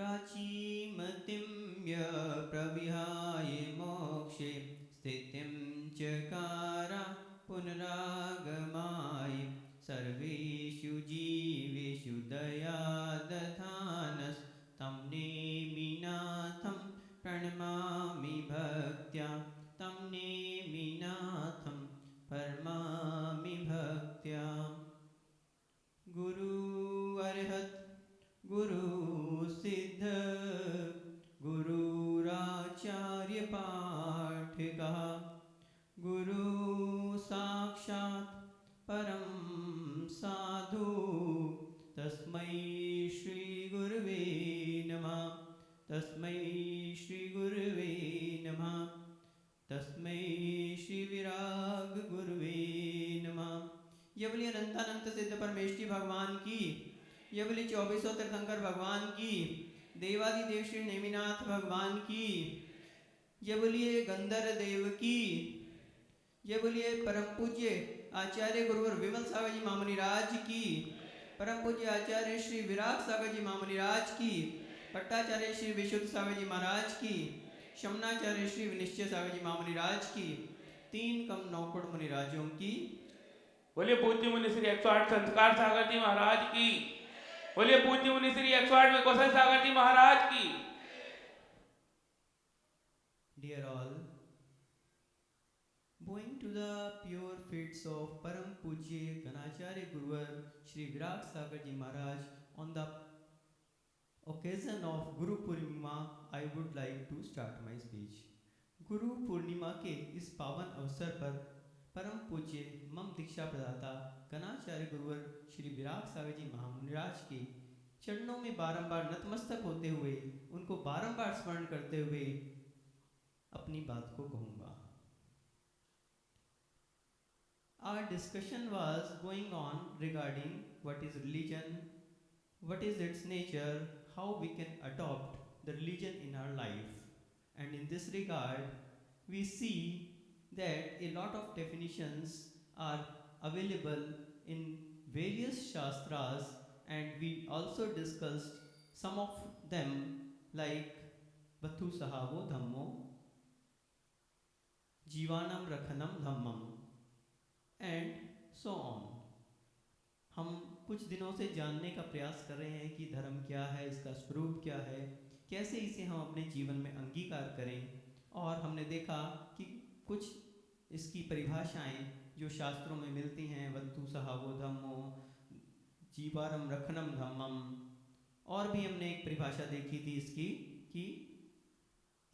प्राचीमतिं प्रविहाय मोक्षे स्थितिं चकार पुनरागमाय सर्वेषु जीवेषु दया दधानस्तं नेमिनाथं प्रणमामि भक्त्या तं नेमिनाथं परमामि भक्त्या। गुरु अरहत गुरु सिद्ध गुरुराचार्य पाठका गुरु साक्षात् परम साधु तस्मै श्री गुरुवे नमः तस्मै श्री गुरुवे नमः तस्मै श्री विराग गुरुवे नमः। ये बोलिए अनंतानंत सिद्ध परमेष्ठी भगवान की, ये बोलिए 2400 तीर्थंकर भगवान की, देवादिदेव श्री नेमिनाथ भगवान की, ये बोलिए गंधर्व देव की, ये बोलिए परम पूज्य आचार्य गुरुवर विमल सागर जी मामुनि राज की, परम पूज्य आचार्य श्री विराग सागर जी मामुनि राज की, पट्टाचार्य श्री विशुद्ध सागर जी महाराज की, शमनाचार्य श्री विनिश्चय सागर जी मामुनि राज की, 3 कम 9 कोट मुनि राजों की। बोलिए पूज्य मुनि श्री 108 संस्कार सागर जी महाराज की। बोलिए पूज्य मुनि श्री 108 कौशल सागर जी महाराज की। Dear all, bowing to the pure feet of Param Pujya Ganacharya Guruvar Shri Virag Sagar Ji Maharaj, on the occasion of Guru Purnima, I would like to start my speech. Guru Purnima के इस पावन अवसर पर परम पूज्य मम दीक्षा प्रदाता गणाचार्य गुरुवर श्री विराग सागर जी महामुनिराज के चरणों में बारंबार नतमस्तक होते हुए उनको बारंबार स्मरण करते हुए अपनी बात को कहूँगा। Our discussion was going on regarding what is religion, what is its nature, how we can adopt the religion in our life. And in this regard, we see that a lot of definitions are available in various shastras, and we also discussed some of them like Vattu Sahavo Dhammo, Jivanam Rakhanam Dhammam, and so on. हम कुछ दिनों से जानने का प्रयास कर रहे हैं कि धर्म क्या है, इसका स्वरूप क्या है, कैसे इसे हम अपने जीवन में अंगीकार करें। और हमने देखा कि कुछ इसकी परिभाषाएं जो शास्त्रों में मिलती हैं, वत्तु सहावो धम्मो, जीवारम रखनम धम्मम, और भी हमने एक परिभाषा देखी थी इसकी कि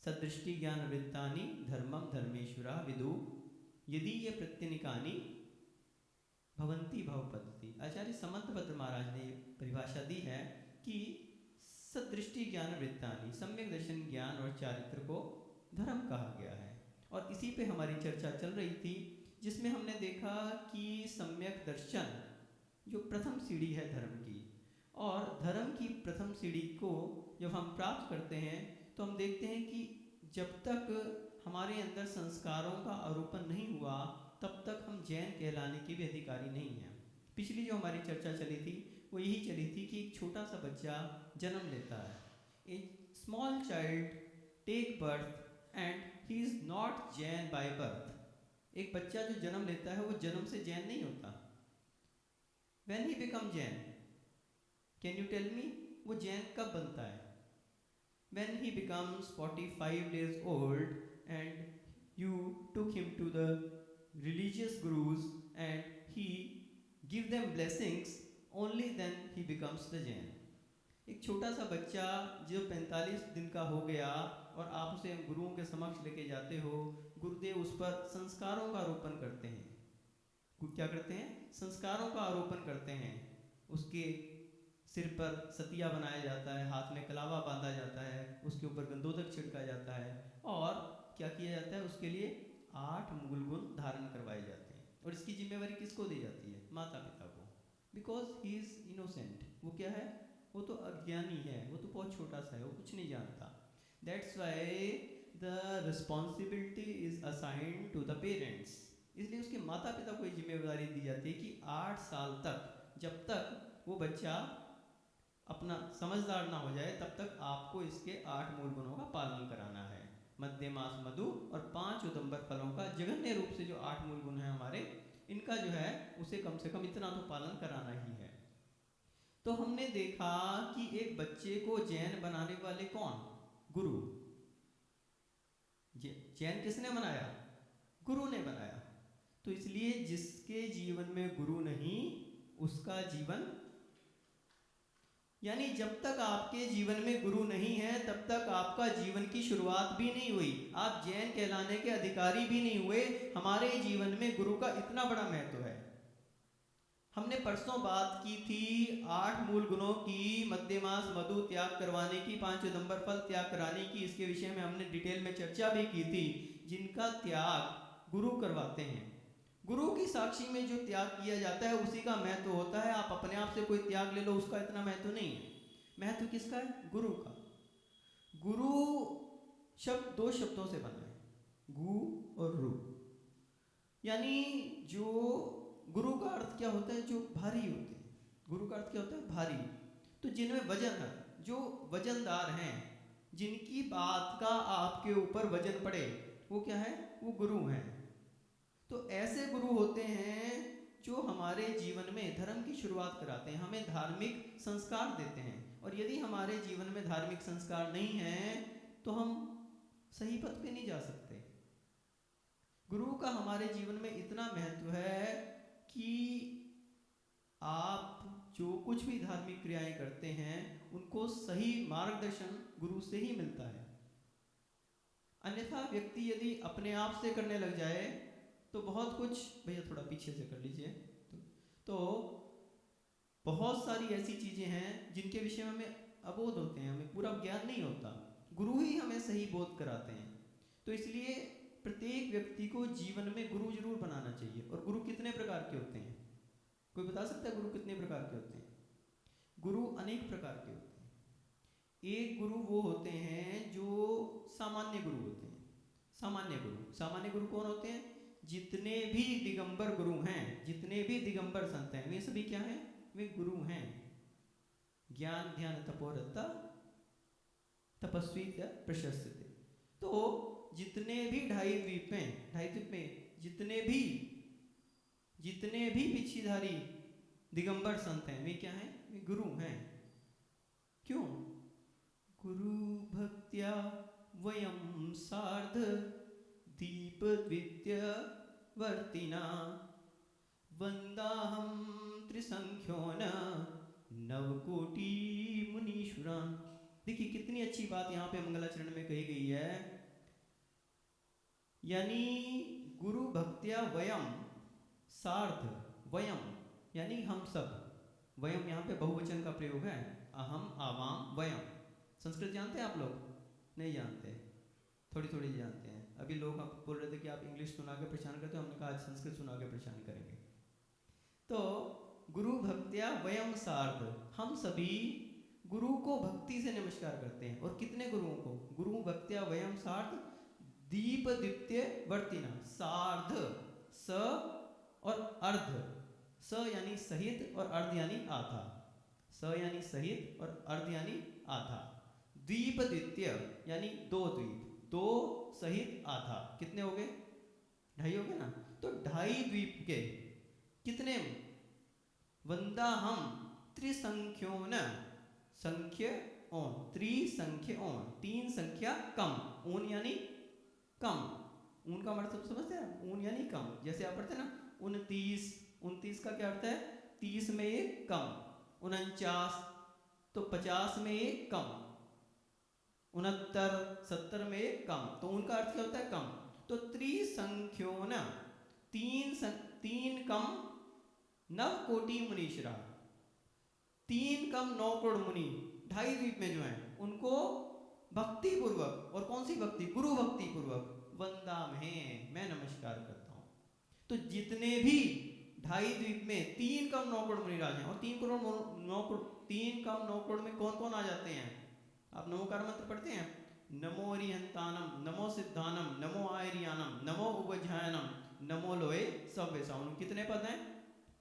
सदृष्टि ज्ञान वृत्तानि धर्मम धर्मेश्वरा विदु यदि ये प्रत्यनिकानि भवंती भवपद्धति। आचार्य समंतभद्र महाराज ने परिभाषा दी है कि सदृष्टि ज्ञान वृत्तानि, सम्यक दर्शन ज्ञान और चारित्र को धर्म कहा गया है। और इसी पे हमारी चर्चा चल रही थी, जिसमें हमने देखा कि सम्यक दर्शन जो प्रथम सीढ़ी है धर्म की, और धर्म की प्रथम सीढ़ी को जब हम प्राप्त करते हैं तो हम देखते हैं कि जब तक हमारे अंदर संस्कारों का आरोपण नहीं हुआ तब तक हम जैन कहलाने के भी अधिकारी नहीं हैं। पिछली जो हमारी चर्चा चली थी वो यही चली थी कि एक छोटा सा बच्चा जन्म लेता है, a small child take birth and he is not Jain by birth. एक बच्चा जो जन्म लेता है वो जन्म से जैन नहीं होता। When he become Jain, can you tell me वो जैन कब बनता है? When he becomes 45 days old and you took him to the religious gurus and he give them blessings, only then he becomes the Jain. एक छोटा सा बच्चा जो 45 दिन का हो गया और आप उसे गुरुओं के समक्ष लेके जाते हो, गुरुदेव उस पर संस्कारों का आरोपण करते हैं। क्या करते हैं? संस्कारों का आरोपण करते हैं। उसके सिर पर सतिया बनाया जाता है, हाथ में कलावा बांधा जाता है, उसके ऊपर गंधोदक छिड़का जाता है, और क्या किया जाता है? उसके लिए 8 मुगुलगुल धारण करवाए जाते हैं। और इसकी जिम्मेवारी किसको दी जाती है? माता पिता को, बिकॉज ही इज इनोसेंट। वो क्या है? वो तो अज्ञानी है, वो तो बहुत छोटा सा है, वो कुछ नहीं जानता। That's why the responsibility is assigned to the parents. इसलिए उसके माता पिता को ये जिम्मेदारी दी जाती है कि 8 साल तक, जब तक वो बच्चा अपना समझदार ना हो जाए तब तक आपको इसके 8 मूल गुणों का पालन कराना है। मध्य मास मधु और 5 उदंबर फलों का जघन्य रूप से जो 8 मूल गुण हैं हमारे, इनका जो है उसे कम से कम इतना तो पालन कराना ही है। तो हमने देखा कि एक बच्चे को जैन बनाने वाले कौन? गुरु। जैन किसने बनाया? गुरु ने बनाया। तो इसलिए जिसके जीवन में गुरु नहीं उसका जीवन, यानी जब तक आपके जीवन में गुरु नहीं है तब तक आपका जीवन की शुरुआत भी नहीं हुई, आप जैन कहलाने के अधिकारी भी नहीं हुए। हमारे जीवन में गुरु का इतना बड़ा महत्व है। हमने परसों बात की थी 8 मूल गुणों की, मध्यमास मधु त्याग करवाने की, 5 उदंबर फल त्याग कराने की। इसके विषय में हमने डिटेल में चर्चा भी की थी। जिनका त्याग गुरु करवाते हैं, गुरु की साक्षी में जो त्याग किया जाता है उसी का महत्व होता है। आप अपने आप से कोई त्याग ले लो, उसका इतना महत्व नहीं है। महत्व किसका है? गुरु का। गुरु शब्द 2 शब्दों से बना है, गु और रु। यानी जो गुरु का अर्थ क्या होता है? जो भारी होते हैं। गुरु का अर्थ क्या होता है? भारी। तो जिनमें वजन है, जो वजनदार हैं, जिनकी बात का आपके ऊपर वजन पड़े, वो क्या है? वो गुरु हैं। तो ऐसे गुरु होते हैं जो हमारे जीवन में धर्म की शुरुआत कराते हैं, हमें धार्मिक संस्कार देते हैं। और यदि हमारे जीवन में धार्मिक संस्कार नहीं है तो हम सही पथ पे नहीं जा सकते। गुरु का हमारे जीवन में इतना महत्व है कि आप जो कुछ भी धार्मिक क्रियाएं करते हैं उनको सही मार्गदर्शन गुरु से ही मिलता है। अन्यथा व्यक्ति यदि अपने आप से करने लग जाए तो बहुत कुछ, भैया थोड़ा पीछे से कर लीजिए, तो बहुत सारी ऐसी चीज़ें हैं जिनके विषय में हमें अबोध होते हैं, हमें पूरा ज्ञान नहीं होता। गुरु ही हमें सही बोध कराते हैं। तो इसलिए प्रत्येक व्यक्ति को जीवन में गुरु जरूर बनाना चाहिए। और गुरु कितने प्रकार के होते हैं? कोई बता सकता है गुरु कितने प्रकार के होते हैं? गुरु अनेक प्रकार के होते हैं। एक गुरु वो होते हैं जो सामान्य गुरु होते हैं। सामान्य गुरु कौन होते हैं? जितने भी दिगंबर गुरु हैं, जितने भी दिगंबर संत हैं, वे सभी क्या हैं? वे गुरु हैं। ज्ञान ध्यान तपोरता तपस्वी प्रशस्यते। तो जितने भी ढाई द्वीप में जितने भी पिछीधारी दिगंबर संत हैं, वे क्या हैं? वे गुरु हैं। क्यों? गुरु भक्त्या वयम सार्ध दीप द्वितीय वर्तिना वंदाहम त्रिसंख्योन नवकोटि मुनीश्वरान। देखिए कितनी अच्छी बात यहाँ पे मंगलाचरण में कही गई है। यानी गुरु भक्त्या वयम सार्ध, वयम यानी हम सब, वयम यहाँ पे बहुवचन का प्रयोग है, अहम आवाम वयम। संस्कृत जानते हैं आप लोग? नहीं जानते, थोड़ी थोड़ी जानते हैं। अभी लोग आप बोल रहे थे कि आप इंग्लिश सुना के परेशान करते हो, हमने कहा आज संस्कृत सुना के परेशान करेंगे। तो गुरु भक्त्या वयम सार्ध, हम सभी गुरु को भक्ति से नमस्कार करते हैं। और कितने गुरुओं को? गुरु भक्त्या वयम सार्ध दीप द्वितीय वर्तिना। सार्ध, स और अर्ध, स यानी सहित और अर्ध यानी आधा। स यानी सहित और अर्ध यानी आधा। द्वीप द्वितीय यानी 2 द्वीप, 2 सहित आधा, कितने हो गए? 2.5 हो गए ना। तो 2.5 द्वीप के कितने? वंदा हम त्रिसंख्योन, संख्य ओन, त्रिसंख्य ओन, 3 संख्या कम, ऊन यानी कम। ऊन का मतलब समझते हैं? ऊन यानी कम। जैसे आप पढ़ते हैं ना 29, 29 का क्या अर्थ है? 30 में 1 कम। 49 तो 50 में 1 कम। 69 70 में 1 कम। तो उनका अर्थ क्या होता है? कम। तो त्रिसंख्योन, 3 कम नव कोटि मुनीश्वरा, 3 कम 9 करोड़ मुनि 2.5 द्वीप में जो हैं उनको भक्ति पूर्वक, और कौन सी भक्ति? गुरु भक्ति पूर्वक वंदा में, मैं नमस्कार करता हूँ। तो जितने भी 2.5 द्वीप में 3 कम 9 करोड़ मुनिराज हैं, और 3 कम 9 करोड़ में कौन कौन आ जाते हैं? आप नमोकार मंत्र पढ़ते हैं? नमो अरिहंतानम, नमो सिद्धानम, नमो आयरियानम, नमो उवज्जायनम, नमो लोए सव्यसाउन। कितने पद हैं?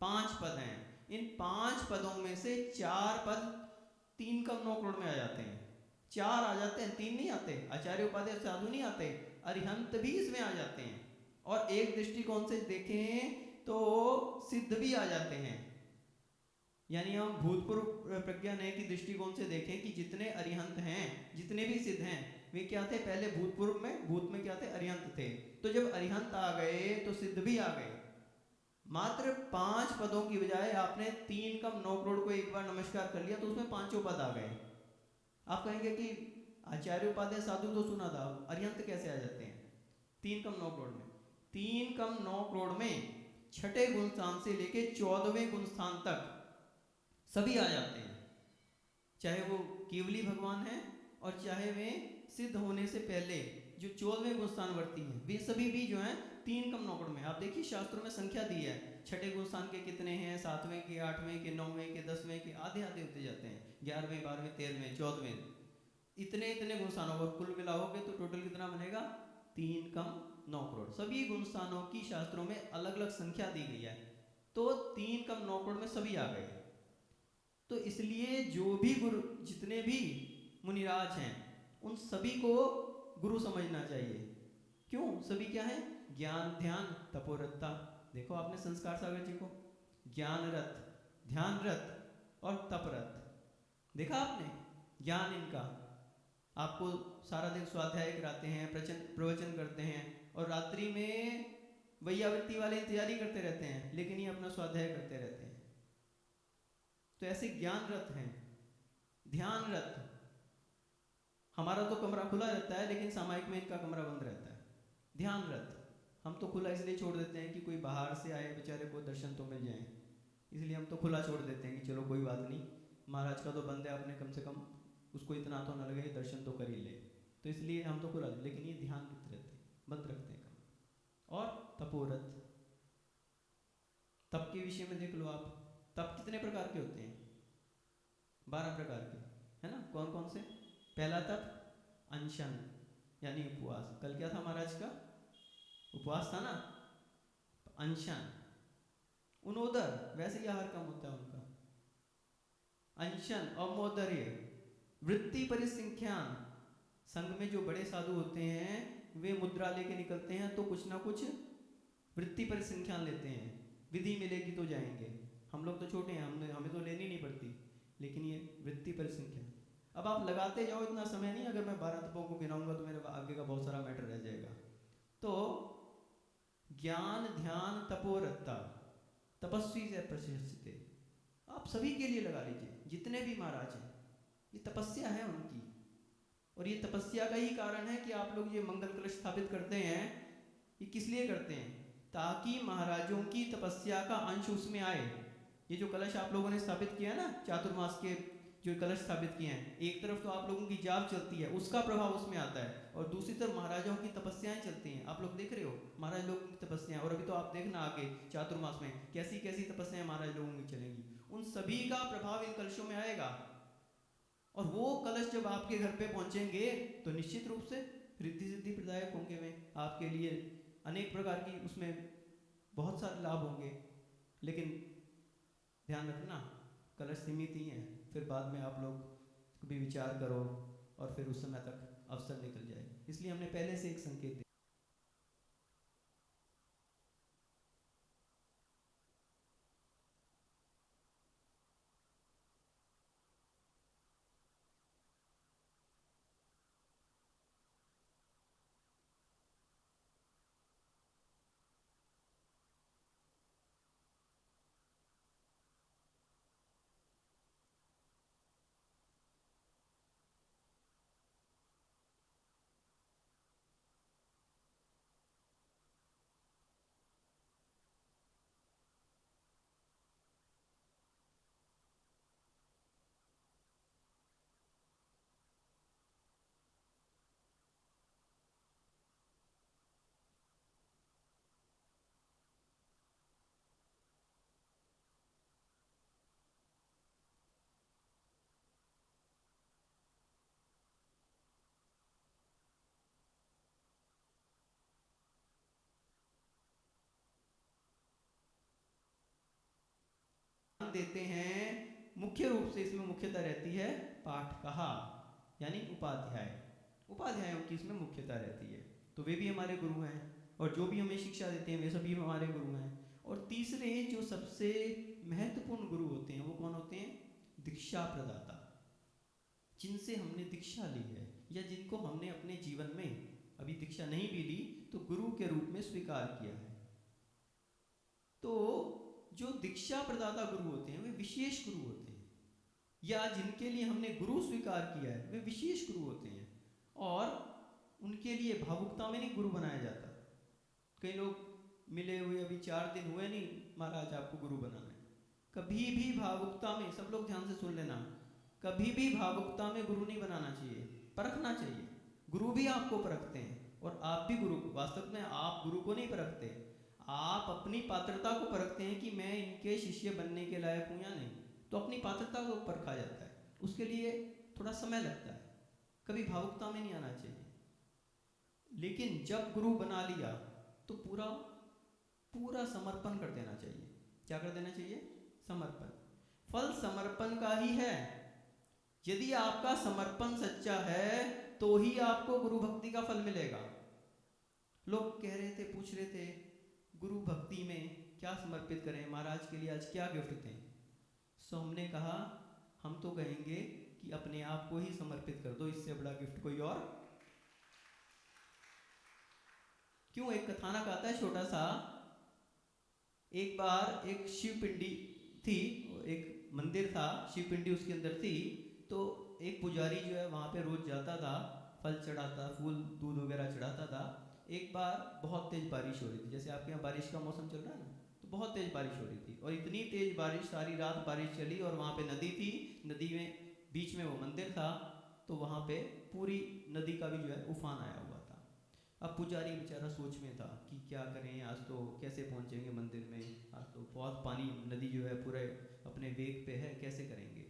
5 पद हैं। इन 5 पदों में से 4 पद 3 कम 9 करोड़ में आ जाते हैं, 4 आ जाते हैं, 3 नहीं आते। आचार्य उपाध्याय साधु नहीं आते, अरिहंत भी इसमें आ जाते हैं। और एक दृष्टिकोण से देखें तो सिद्ध भी आ जाते हैं। यानी हम भूतपूर्व प्रज्ञानय की दृष्टिकोण से देखें कि जितने अरिहंत हैं, जितने भी सिद्ध हैं, वे क्या थे? पहले भूतपूर्व में, भूत में क्या थे? अरिहंत थे। तो जब अरिहंत आ गए तो सिद्ध भी आ गए। मात्र 5 पदों की बजाय आपने 3 कम 9 करोड़ को एक बार नमस्कार कर लिया तो उसमें 5 पद आ गए। आप कहेंगे कि आचार्य उपाध्याय साधु तो सुना था, अरिहंत कैसे आ जाते हैं 3 कम 9 करोड़ में? 3 कम 9 करोड़ में छठे गुण स्थान से लेके 14वें गुण स्थान तक सभी आ जाते हैं, चाहे वो केवली भगवान है और चाहे वे सिद्ध होने से पहले जो 14वें गुण स्थानवर्ती हैं, वे सभी भी जो हैं 3 कम 9 करोड़ में। आप देखिए शास्त्रों में संख्या दी है, छठे गुण स्थान के कितने हैं, 7वें के, 8वें के, 9वें के, 10वें के, आधे आधे होते जाते हैं, 11वें, 12वें, 13वें, 14वें, इतने इतने गुण स्थानों को कुल मिलाओगे तो टोटल कितना बनेगा? 3 कम 9 करोड़। सभी गुण स्थानों की शास्त्रों में अलग अलग संख्या दी गई है, तो 3 कम 9 करोड़ में सभी आ गए। तो इसलिए जो भी गुरु, जितने भी मुनिराज हैं, उन सभी को गुरु समझना चाहिए। क्यों? सभी क्या है? ज्ञान, ध्यान, तपोरथता। देखो आपने संस्कार सागर जी को, ज्ञान रथ, ध्यान रथ और तपरथ देखा आपने? ज्ञान इनका, आपको सारा दिन स्वाध्याय कराते हैं, प्रवचन करते हैं, और रात्रि में वैयावृत्ति वाले तैयारी करते रहते हैं, लेकिन ये अपना स्वाध्याय करते रहते हैं। तो ऐसे ज्ञान रथ हैं। ध्यान रथ, हमारा तो कमरा खुला रहता है लेकिन सामायिक में इनका कमरा बंद रहता है। ध्यान रथ, हम तो खुला इसलिए छोड़ देते हैं कि कोई बाहर से आए बेचारे को दर्शन तो मिल जाए, इसलिए हम तो खुला छोड़ देते हैं कि चलो कोई बात नहीं, महाराज का तो बंद है, अपने कम से कम उसको इतना तो न लगे, दर्शन तो कर ही ले, तो इसलिए हम तो खुला। लेकिन ये ध्यान रहते हैं, बंद रखते हैं कम। और तपोरथ, तप के विषय में देख लो आप, तप कितने प्रकार के होते हैं? 12 प्रकार के, है ना? कौन कौन से? पहला तप अनशन यानी उपवास। कल क्या था महाराज का? उपवास था ना। अनशन, उनोदर, वैसे ही आहार कम होता है उनका। अनशन, अमोदर्य, वृत्ति परिसंख्यान, संघ में जो बड़े साधु होते हैं वे मुद्रा लेके निकलते हैं तो कुछ ना कुछ वृत्ति परिसंख्यान लेते हैं, विधि मिलेगी तो जाएंगे। हम लोग तो छोटे हैं, हमें तो लेनी नहीं पड़ती, लेकिन ये वृत्ति परिसंख्यान। अब आप लगाते जाओ, इतना समय नहीं, अगर मैं 12 तपों को गिनाऊंगा तो मेरे आगे का बहुत सारा मैटर रह जाएगा। तो ज्ञान, ध्यान, तपोरथता, तपस्वी से प्रशस्ते, आप सभी के लिए लगा लीजिए, जितने भी महाराज हैं, ये तपस्या है उनकी। और ये तपस्या का ही कारण है कि आप लोग ये मंगल कलश स्थापित करते हैं। ये किस लिए करते हैं? ताकि महाराजों की तपस्या का अंश उसमें आए। ये जो कलश आप लोगों ने स्थापित किया ना, चातुर्मास के जो कलश स्थापित किए हैं, एक तरफ तो आप लोगों की जाप चलती है, उसका प्रभाव उसमें आता है, और दूसरी तरफ महाराजाओं की तपस्याएं चलती हैं। आप लोग देख रहे हो महाराज लोगों की तपस्याएं, और अभी तो आप देखना आगे चातुर्मास में कैसी कैसी तपस्याएं महाराज लोगों की चलेंगी, उन सभी का प्रभाव इन कलशों में आएगा। और वो कलश जब आपके घर पे पहुंचेंगे तो निश्चित रूप से रिद्धि सिद्धि प्रदायक होंगे, में आपके लिए अनेक प्रकार की उसमें बहुत सारे लाभ होंगे। लेकिन ध्यान रखना, कलश सीमित ही हैं, फिर बाद में आप लोग भी विचार करो और फिर उस समय तक अवसर निकल जाए। इसलिए हमने पहले से एक संकेत दिया। देते हैं मुख्य रूप से इसमें मुख्यता रहती है पाठ कहा, यानी उपाध्याय, उपाध्यायों की इसमें मुख्यता रहती है। तो वे भी हमारे गुरु हैं, और जो भी हमें शिक्षा देते हैं वे सभी हमारे गुरु हैं। और तीसरे जो सबसे महत्वपूर्ण गुरु होते हैं वो कौन होते हैं? दीक्षा प्रदाता, जिनसे हमने दीक्षा ली है या जिनको हमने अपने जीवन में अभी दीक्षा नहीं भी ली तो गुरु के रूप में स्वीकार किया है। तो जो दीक्षा प्रदाता गुरु होते हैं वे विशेष गुरु होते हैं, या जिनके लिए हमने गुरु स्वीकार किया है वे विशेष गुरु होते हैं, और उनके लिए भावुकता में नहीं गुरु बनाया जाता। कई लोग मिले हुए अभी 4 दिन हुए नहीं, महाराज आपको गुरु बनाना है। कभी भी भावुकता में, सब लोग ध्यान से सुन लेना, कभी भी भावुकता में गुरु नहीं बनाना चाहिए, परखना चाहिए। गुरु भी आपको परखते हैं और आप भी गुरु को, वास्तव में आप गुरु को नहीं परखते, आप अपनी पात्रता को परखते हैं कि मैं इनके शिष्य बनने के लायक हूँ या नहीं। तो अपनी पात्रता को परखा जाता है, उसके लिए थोड़ा समय लगता है, कभी भावुकता में नहीं आना चाहिए। लेकिन जब गुरु बना लिया तो पूरा पूरा समर्पण कर देना चाहिए। क्या कर देना चाहिए? समर्पण। फल समर्पण का ही है। यदि आपका समर्पण सच्चा है तो ही आपको गुरु भक्ति का फल मिलेगा। लोग कह रहे थे, पूछ रहे थे, गुरु भक्ति में क्या समर्पित करें, महाराज के लिए आज क्या गिफ्ट दें? सो हमने कहा हम तो कहेंगे कि अपने आप को ही समर्पित कर दो, इससे बड़ा गिफ्ट कोई और क्यों। एक कथानक आता है छोटा सा। एक बार एक शिव पिंडी थी, एक मंदिर था, शिव पिंडी उसके अंदर थी। तो एक पुजारी जो है वहाँ पे रोज जाता था, फल चढ़ाता, फूल दूध वगैरह चढ़ाता था। एक बार बहुत तेज बारिश हो रही थी, जैसे आपके यहाँ बारिश का मौसम चल रहा है ना, तो बहुत तेज बारिश हो रही थी, और इतनी तेज बारिश, सारी रात बारिश चली, और वहाँ पे नदी थी, नदी में बीच में वो मंदिर था, तो वहाँ पे पूरी नदी का भी जो है उफान आया हुआ था। अब पुजारी बेचारा सोच में था कि क्या करें, आज तो कैसे पहुँचेंगे मंदिर में, आज तो बहुत पानी, नदी जो है पूरे अपने वेग पे है, कैसे करेंगे।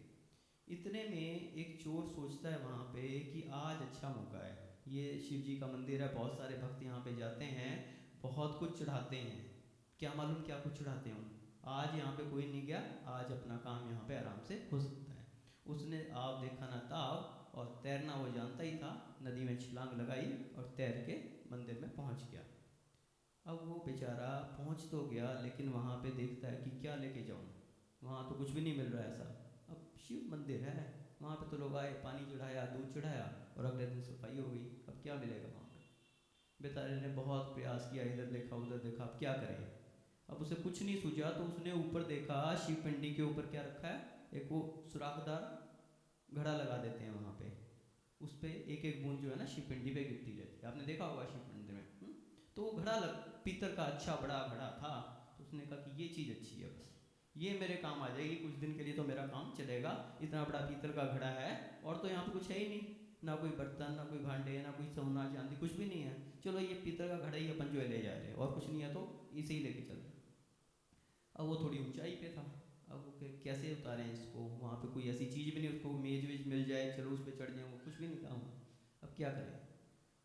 इतने में एक चोर सोचता है वहाँ पे कि आज अच्छा मौका है, ये शिव जी का मंदिर है, बहुत सारे भक्त यहाँ पे जाते हैं, बहुत कुछ चढ़ाते हैं, क्या मालूम क्या कुछ चढ़ाते हों, आज यहाँ पे कोई नहीं गया, आज अपना काम यहाँ पे आराम से हो सकता है। उसने आप देखा ना ताव, और तैरना वो जानता ही था, नदी में छलांग लगाई और तैर के मंदिर में पहुँच गया। अब वो बेचारा पहुँच तो गया, लेकिन वहाँ पे देखता है कि क्या लेके जाऊँ, वहाँ तो कुछ भी नहीं मिल रहा है ऐसा। अब शिव मंदिर है, वहाँ पे तो लोग आए, पानी चढ़ाया, दूध चढ़ाया, और अगले दिन सफाई हो गई, अब क्या मिलेगा वहाँ पे। बेचारे ने बहुत प्रयास किया, इधर देखा उधर देखा, अब क्या करें। अब उसे कुछ नहीं सूझा, तो उसने ऊपर देखा, शिव पिंडी के ऊपर क्या रखा है, एक वो सुराखदार घड़ा लगा देते हैं वहाँ पे, उस पर एक एक बूंद जो है ना शिव पिंडी पे गिरती रहती है, आपने देखा होगा शिव पिंडी में। तो वो घड़ा पीतल का अच्छा बड़ा घड़ा था, तो उसने कहा कि ये चीज़ अच्छी है, बस ये मेरे काम आ जाएगी, कुछ दिन के लिए तो मेरा काम चलेगा, इतना बड़ा पीतल का घड़ा है, और तो यहाँ पे कुछ है ही नहीं, ना कोई बर्तन, ना कोई भांडे, ना कोई सोना चांदी, कुछ भी नहीं है, चलो ये पीतल का घड़ा ही अपन जो है ले जा रहे हैं, और कुछ नहीं है तो इसे ही लेके चल रहे। अब वो थोड़ी ऊंचाई पे था, अब वो कैसे उतारें इसको, वहाँ पे कोई ऐसी चीज़ भी नहीं, उसको मेज वेज मिल जाए चलो उस पर चढ़ जाए, वो कुछ भी नहीं था वहाँ, अब क्या करें।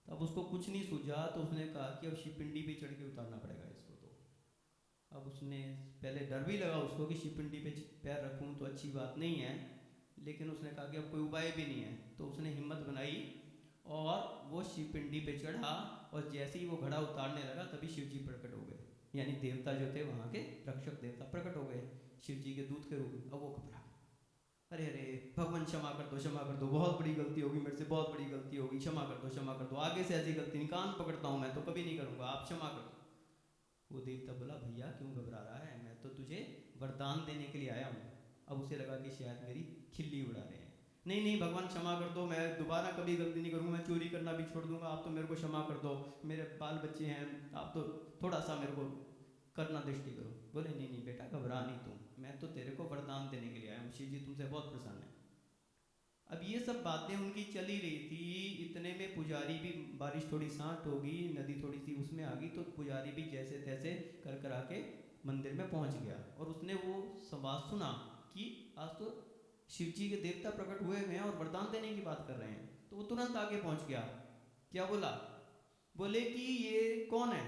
तो अब उसको कुछ नहीं सूझा, तो उसने कहा कि अब शिव पिंडी पे चढ़ के उतारना पड़ेगा इसको। तो अब उसने, पहले डर भी लगा उसको कि शिव पिंडी पे पैर रखूँ तो अच्छी बात नहीं है, लेकिन उसने कहा कि अब कोई उपाय भी नहीं है, तो उसने हिम्मत बनाई और वो शिव पिंडी पे चढ़ा, और जैसे ही वो घड़ा उतारने लगा तभी शिव जी प्रकट हो गए, यानी देवता जो थे वहाँ के रक्षक देवता प्रकट हो गए शिव जी के दूत के रूप में। अब वो घबरा, अरे अरे भगवान क्षमा कर दो, क्षमा कर दो, बहुत बड़ी गलती होगी मेरे से, बहुत बड़ी गलती होगी, क्षमा कर दो, क्षमा कर दो, आगे से ऐसी गलती नहीं, कान पकड़ता हूँ मैं तो कभी नहीं करूँगा, आप क्षमा कर दो। वो देवता बोला, भैया क्यों घबरा रहा है, मैं तो तुझे वरदान देने के लिए आया हूँ। अब उसे लगा कि शायद मेरी खिल्ली उड़ा रहे हैं, नहीं नहीं भगवान क्षमा कर दो, मैं दोबारा कभी गलती नहीं करूँगा, मैं चोरी करना भी छोड़ दूंगा, आप तो मेरे को क्षमा कर दो, मेरे बाल बच्चे हैं, आप तो थोड़ा सा मेरे को करना दृष्टि करो। बोले नहीं नहीं बेटा घबरा नहीं तुम, मैं तो तेरे को वरदान देने के लिए आया हूँ, शिव जी तुमसे बहुत प्रसन्न है। अब ये सब बातें उनकी चली रही थी, इतने में पुजारी भी, बारिश थोड़ी शांत होगी, नदी थोड़ी सी उसमें आ गई, तो पुजारी भी जैसे तैसे कर कर आके मंदिर में पहुंच गया, और उसने वो संवाद सुना कि आज तो शिव जी के देवता प्रकट हुए हैं और वरदान देने की बात कर रहे हैं। तो वो तुरंत आगे पहुंच गया, क्या बोला, बोले कि ये कौन है,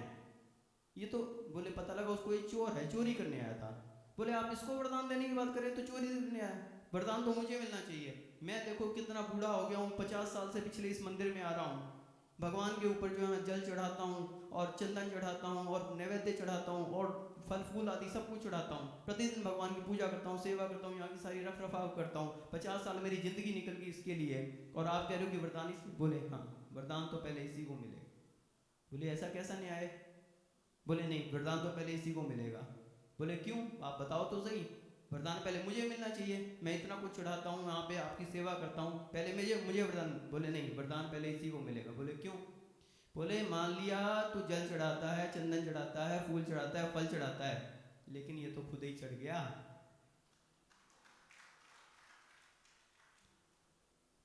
ये तो, बोले पता लगा उसको ये चोर है, चोरी करने आया था। बोले आप इसको वरदान देने की बात करें तो चोरी करने आया, वरदान तो मुझे मिलना चाहिए। मैं देखो कितना बूढ़ा हो गया हूँ, 50 साल से पिछले इस मंदिर में आ रहा हूँ, भगवान के ऊपर जो है मैं जल चढ़ाता हूँ और चंदन चढ़ाता हूँ और नैवेद्य चढ़ाता हूँ और फल फूल आदि सब कुछ चढ़ाता हूँ, प्रतिदिन भगवान की पूजा करता हूँ, सेवा करता हूँ, यहाँ की सारी रख रखाव करता हूँ, 50 साल मेरी जिंदगी निकल गई इसके लिए, और आप कह रहे हो कि वरदान इसी। बोले हाँ, वरदान तो पहले इसी को मिले। बोले ऐसा कैसा न्याय? बोले नहीं, वरदान तो पहले इसी को मिलेगा। बोले क्यों, आप बताओ तो सही। वरदान पहले मुझे मिलना चाहिए, मैं इतना कुछ चढ़ाता हूँ, यहाँ पे आपकी सेवा करता हूँ, पहले मुझे वरदान। बोले नहीं, वरदान पहले इसी को मिलेगा। बोले क्यों? बोले मान लिया तू जल चढ़ाता है, चंदन चढ़ाता है, फूल चढ़ाता है, फल चढ़ाता है, लेकिन ये तो खुद ही चढ़ गया।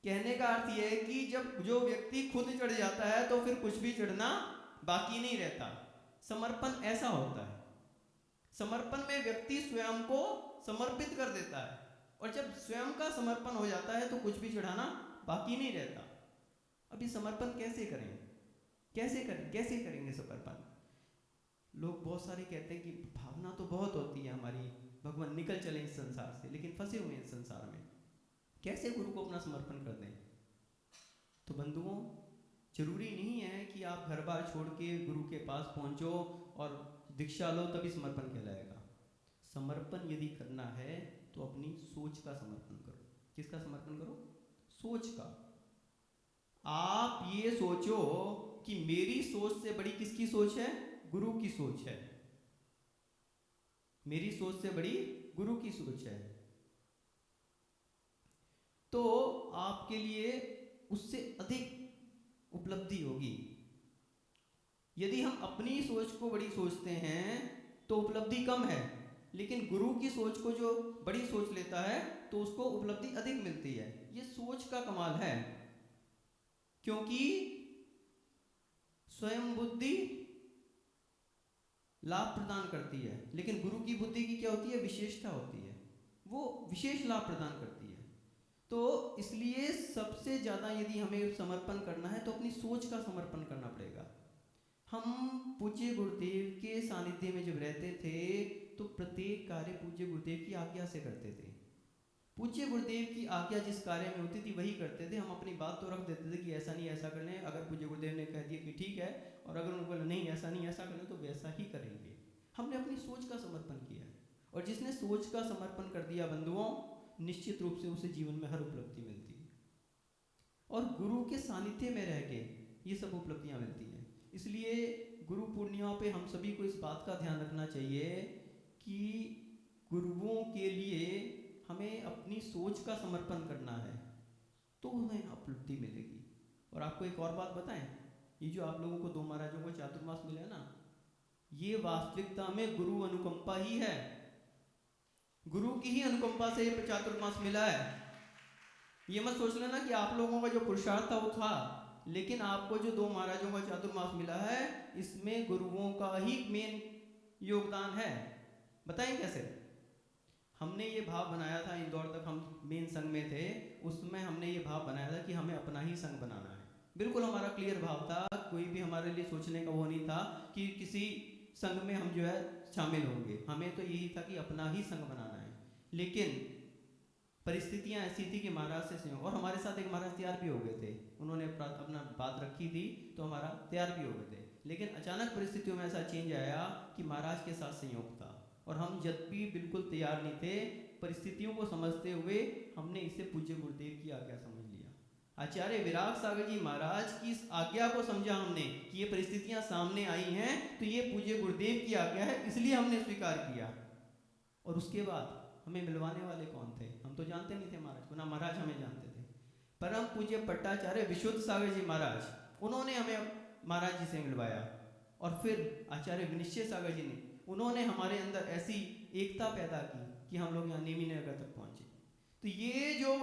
कहने का अर्थ यह है कि जब जो व्यक्ति खुद चढ़ जाता है तो फिर कुछ भी चढ़ना बाकी नहीं रहता। समर्पण ऐसा होता है, समर्पण में व्यक्ति स्वयं को समर्पित कर देता है, और जब स्वयं का समर्पण हो जाता है तो कुछ भी चढ़ाना बाकी नहीं रहता। अभी समर्पण कैसे करें, कैसे करेंगे समर्पण? लोग बहुत सारे कहते हैं कि भावना तो बहुत होती है हमारी, भगवान निकल चले इस संसार से, लेकिन फंसे हुए हैं इस संसार में, कैसे गुरु को अपना समर्पण कर दें? तो बंधुओं, जरूरी नहीं है कि आप घर बार छोड़ के गुरु के पास पहुंचो और दीक्षा लो तभी समर्पण कहलाएगा। समर्पण यदि करना है तो अपनी सोच का समर्पण करो। किसका समर्पण करो? सोच का। आप ये सोचो कि मेरी सोच से बड़ी किसकी सोच है? गुरु की सोच है। मेरी सोच से बड़ी गुरु की सोच है, तो आपके लिए उससे अधिक उपलब्धि होगी। यदि हम अपनी सोच को बड़ी सोचते हैं तो उपलब्धि कम है, लेकिन गुरु की सोच को जो बड़ी सोच लेता है तो उसको उपलब्धि अधिक मिलती है। ये सोच का कमाल है, क्योंकि स्वयं बुद्धि लाभ प्रदान करती है, लेकिन गुरु की बुद्धि की क्या होती है? विशेषता होती है, वो विशेष लाभ प्रदान करती है। तो इसलिए सबसे ज़्यादा यदि हमें समर्पण करना है तो अपनी सोच का समर्पण करना पड़ेगा। हम पूज्य गुरुदेव के सानिध्य में जब रहते थे तो प्रत्येक कार्य पूज्य गुरुदेव की आज्ञा से करते थे। पूज्य गुरुदेव की आज्ञा जिस कार्य में होती थी वही करते थे। हम अपनी बात तो रख देते थे कि ऐसा नहीं ऐसा करना है, अगर पूज्य गुरुदेव ने कह दिया कि ठीक है, और अगर उनको नहीं ऐसा नहीं ऐसा करना तो वैसा ही करेंगे। हमने अपनी सोच का समर्पण किया, और जिसने सोच का समर्पण कर दिया बंधुओं, निश्चित रूप से उसे जीवन में हर उपलब्धि मिलती है, और गुरु के सानिध्य में रह के ये सब उपलब्धियाँ मिलती हैं। इसलिए गुरु पूर्णिमा पे हम सभी को इस बात का ध्यान रखना चाहिए कि गुरुओं के लिए हमें अपनी सोच का समर्पण करना है, तो हमें उपलब्धि मिलेगी। और आपको एक और बात बताएं, ये जो आप लोगों को 2 महाराजों को चातुर्मास मिला है ना, ये वास्तविकता में गुरु अनुकंपा ही है। गुरु की ही अनुकंपा से ये चातुर्मास मिला है। ये मत सोच लेना कि आप लोगों का जो पुरुषार्थ था वो था, लेकिन आपको जो 2 महाराजों का चातुर्मास मिला है इसमें गुरुओं का ही मेन योगदान है। बताएं कैसे? हमने ये भाव बनाया था, इंदौर तक हम मेन संघ में थे, उसमें हमने ये भाव बनाया था कि हमें अपना ही संघ बनाना है। बिल्कुल हमारा क्लियर भाव था, कोई भी हमारे लिए सोचने का वो नहीं था कि किसी संघ में हम जो है शामिल होंगे। हमें तो यही था कि अपना ही संघ बनाना है। लेकिन परिस्थितियां ऐसी थी कि महाराज से संयोग, और हमारे साथ एक महाराज तैयार भी हो गए थे, उन्होंने अपना बात रखी थी तो हमारा तैयार भी हो गए थे। लेकिन अचानक परिस्थितियों में ऐसा चेंज आया कि महाराज के साथ संयोग था, और हम जब भी बिल्कुल तैयार नहीं थे, परिस्थितियों को समझते हुए हमने इसे पूज्य गुरुदेव की आज्ञा समझ लिया। आचार्य विराग सागर जी महाराज की इस आज्ञा को समझा हमने कि ये परिस्थितियां सामने आई हैं तो ये पूज्य गुरुदेव की आज्ञा है, इसलिए हमने स्वीकार किया। और उसके बाद हमें मिलवाने वाले कौन थे? हम तो जानते नहीं थे महाराज को, ना महाराज हमें जानते थे। परम पूज्य पट्टाचार्य विशुद्ध सागर जी महाराज, उन्होंने हमें महाराज जी से मिलवाया, और फिर आचार्य विनिश्चय सागर जी ने, उन्होंने हमारे अंदर ऐसी एकता पैदा की कि हम लोग यहाँ नेमी नगर तक पहुँचे। तो ये जो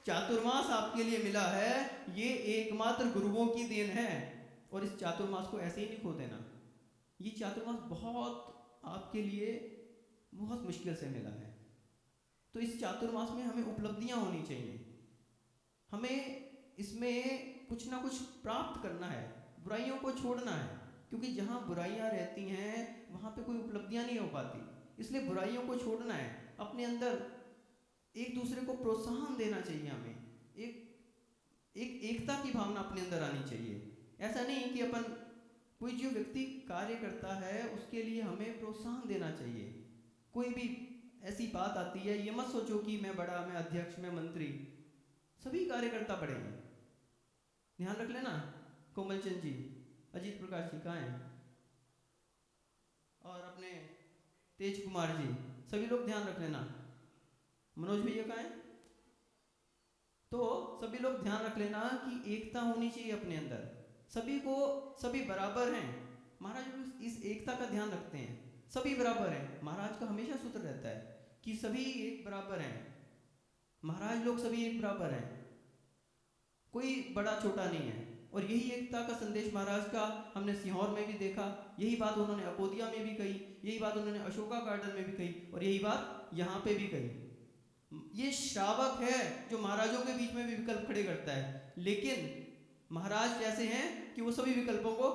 चातुर्मास आपके लिए मिला है ये एकमात्र गुरुओं की देन है, और इस चातुर्मास को ऐसे ही नहीं खो देना। ये चातुर्मास बहुत आपके लिए बहुत मुश्किल से मिला है, तो इस चातुर्मास में हमें उपलब्धियां होनी चाहिए, हमें इसमें कुछ ना कुछ प्राप्त करना है, बुराइयों को छोड़ना है, क्योंकि जहाँ बुराइयां रहती हैं वहाँ पे कोई उपलब्धियां नहीं हो पाती। इसलिए बुराइयों को छोड़ना है, अपने अंदर एक दूसरे को प्रोत्साहन देना चाहिए हमें, एक एक एकता की भावना अपने अंदर आनी चाहिए। ऐसा नहीं कि अपन कोई जो व्यक्ति कार्य करता है उसके लिए हमें प्रोत्साहन देना चाहिए। कोई भी ऐसी बात आती है, ये मत सोचो कि मैं बड़ा, मैं अध्यक्ष, मैं मंत्री, सभी कार्यकर्ता बड़े हैं। ध्यान रख लेना। कोमल चंद जी, अजीत प्रकाश जी कहाँ हैं, और अपने तेज कुमार जी, सभी लोग ध्यान रख लेना। मनोज भैया कहाँ हैं? तो सभी लोग ध्यान रख लेना कि एकता होनी चाहिए अपने अंदर, सभी को, सभी बराबर हैं। महाराज इस एकता का ध्यान रखते हैं, सभी बराबर हैं। महाराज का हमेशा सूत्र रहता है कि सभी एक बराबर हैं, महाराज लोग सभी एक बराबर हैं, कोई बड़ा छोटा नहीं है। और यही एकता का संदेश महाराज का हमने सीहोर में भी देखा, यही बात उन्होंने अपोदिया में भी कही, यही बात उन्होंने अशोका गार्डन में भी कही, और यही बात यहाँ पे भी कही। ये श्रावक है जो महाराजों के बीच में भी विकल्प खड़े करता है, लेकिन महाराज कैसे हैं कि वो सभी विकल्पों को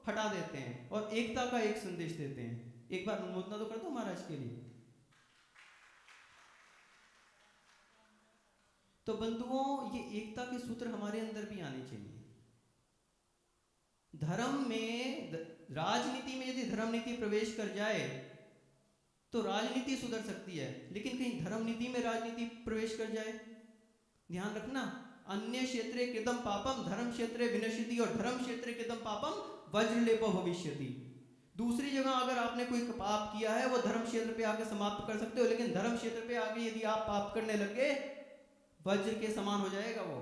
हटा देते हैं और एकता का एक संदेश देते हैं। एक बार अनुमोदना तो कर दो महाराज के लिए। तो बंधुओं, ये एकता के सूत्र हमारे अंदर भी आने चाहिए। धर्म में, राजनीति में यदि धर्म नीति प्रवेश कर जाए तो राजनीति सुधर सकती है, लेकिन कहीं धर्म नीति में राजनीति प्रवेश कर जाए, ध्यान रखना, अन्य क्षेत्रे कृतं पापम धर्म क्षेत्रे विनश्यति, और धर्म क्षेत्रे कृतं पापम वज्रलेपो भविष्यति। दूसरी जगह अगर आपने कोई पाप किया है वो धर्म क्षेत्र पे आके समाप्त कर सकते हो, लेकिन धर्म क्षेत्र पे आके यदि आप पाप करने लगे, वज्र के समान हो जाएगा वो।